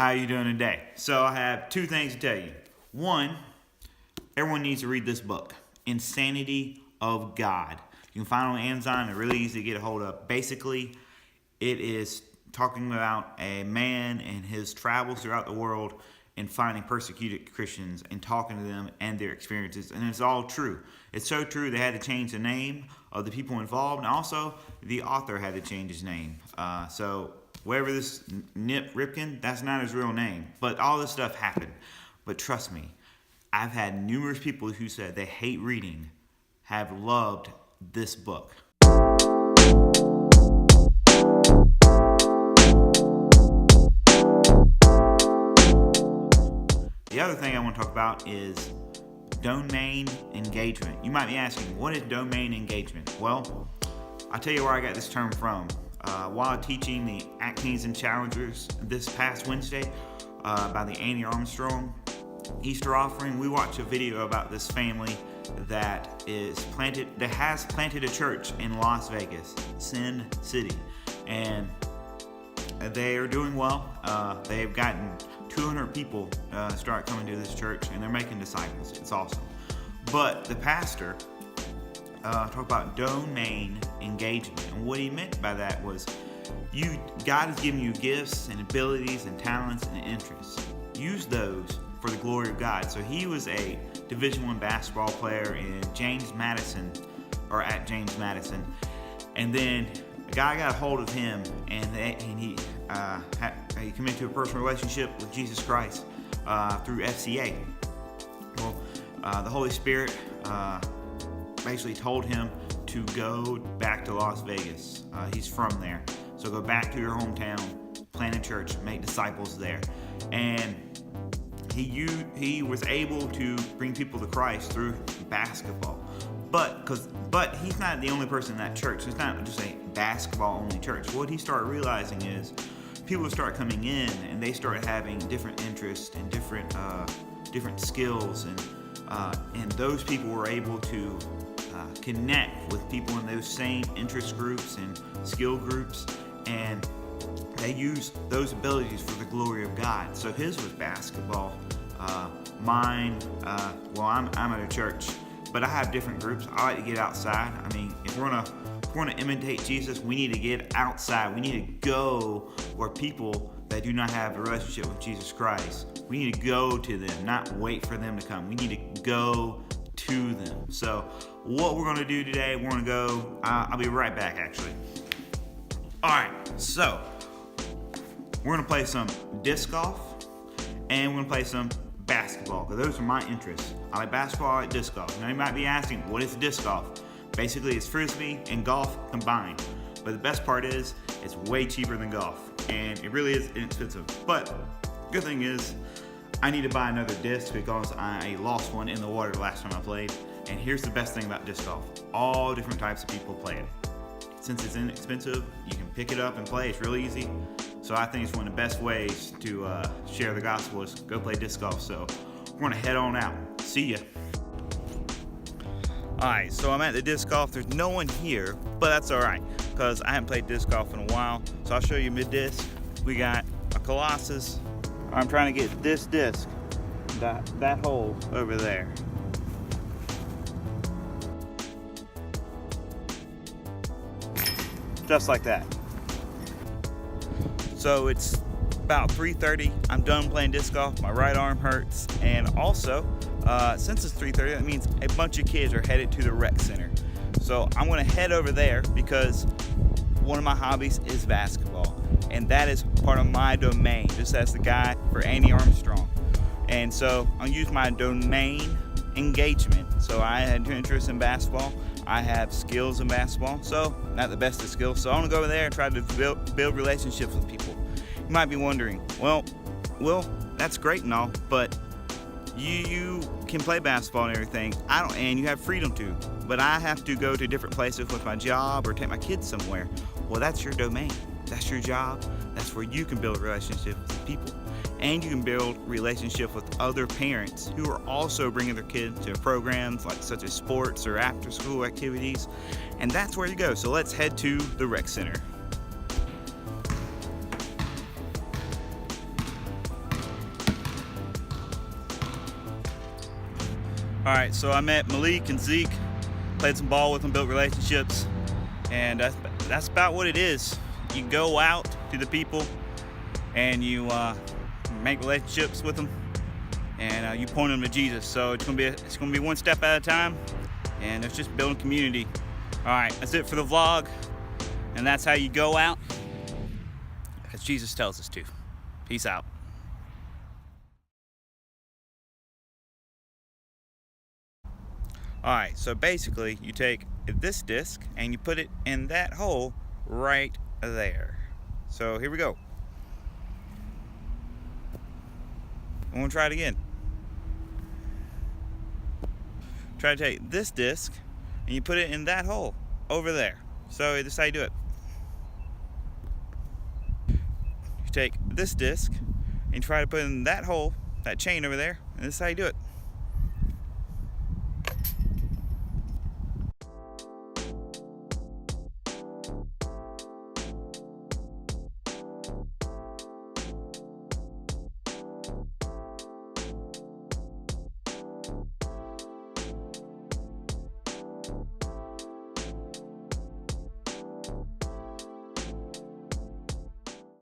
How are you doing today? So I have two things to tell you. One, everyone needs to read this book, Insanity of God. You can find it on Amazon. It's really easy to get a hold of. Basically, it is talking about a man and his travels throughout the world and finding persecuted Christians and talking to them and their experiences. And it's all true. It's so true they had to change the name of the people involved, and also the author had to change his name. So wherever this Nip Ripken, that's not his real name. But all this stuff happened. But trust me, I've had numerous people who said they hate reading have loved this book. The other thing I want to talk about is domain engagement. You might be asking, what is domain engagement? Well, I'll tell you where I got this term from. While teaching the Actings and Challengers this past Wednesday by the Annie Armstrong Easter offering, we watched a video about this family that has planted a church in Las Vegas, Sin City, and they are doing well. They've gotten 200 people start coming to this church, and they're making disciples. It's awesome. But the pastor talked about domain engagement, and what he meant by that was God has given you gifts and abilities and talents and interests. Use those for the glory of God. So he was a Division I basketball player at James Madison, and then a guy got a hold of him, and he came into a personal relationship with Jesus Christ through FCA. Well, the Holy Spirit basically told him to go back to Las Vegas. He's from there, so go back to your hometown, plant a church, make disciples there, and he was able to bring people to Christ through basketball. But he's not the only person in that church. It's not just a basketball-only church. What he started realizing is people start coming in and they started having different interests and different skills, and those people were able to connect with people in those same interest groups and skill groups, and they use those abilities for the glory of God. So his was basketball. Mine, I'm at a church, but I have different groups. I like to get outside. I mean, if we're gonna imitate Jesus, we need to get outside. We need to go where people that do not have a relationship with Jesus Christ, we need to go to them, not wait for them to come. We need to go to them. So what we're gonna do today, we're gonna go, I'll be right back actually. All right, so we're gonna play some disc golf and we're gonna play some basketball, because those are my interests. I like basketball, I like disc golf. Now you might be asking, what is disc golf? Basically, it's frisbee and golf combined. But the best part is, it's way cheaper than golf, and it really is inexpensive. But good thing is, I need to buy another disc because I lost one in the water the last time I played. And here's the best thing about disc golf: all different types of people play it. Since it's inexpensive, you can pick it up and play. It's really easy. So I think it's one of the best ways to share the gospel is go play disc golf. So we're gonna head on out. See ya. Alright, so I'm at the disc golf. There's no one here, but that's alright, because I haven't played disc golf in a while. So I'll show you mid-disc. We got a Colossus. I'm trying to get this disc, that hole over there. Just like that. So it's about 3:30. I'm done playing disc golf. My right arm hurts, and also since it's 3:30, that means a bunch of kids are headed to the rec center. So I'm going to head over there because one of my hobbies is basketball, and that is part of my domain, just as the guy for Annie Armstrong. And so I'll use my domain engagement. So I had interest in basketball. I have skills in basketball, so not the best of skills. So I'm gonna go over there and try to build relationships with people. You might be wondering, well, that's great and all, but you can play basketball and everything. I don't, and you have freedom to, but I have to go to different places with my job or take my kids somewhere. Well, that's your domain. That's your job. That's where you can build relationships with people. And you can build relationship with other parents who are also bringing their kids to programs such as sports or after school activities. And that's where you go. So let's head to the rec center. All right, so I met Malik and Zeke, played some ball with them, built relationships, and that's about what it is. You go out to the people and you make relationships with them, and you point them to Jesus. So it's gonna be one step at a time, and it's just building community. All right, that's it for the vlog, and that's how you go out, as Jesus tells us to. Peace out. Alright, so basically you take this disc and you put it in that hole right there. So here we go. I'm going to try it again. Try to take this disc and you put it in that hole over there. So this is how you do it. You take this disc and try to put it in that hole, that chain over there, and this is how you do it.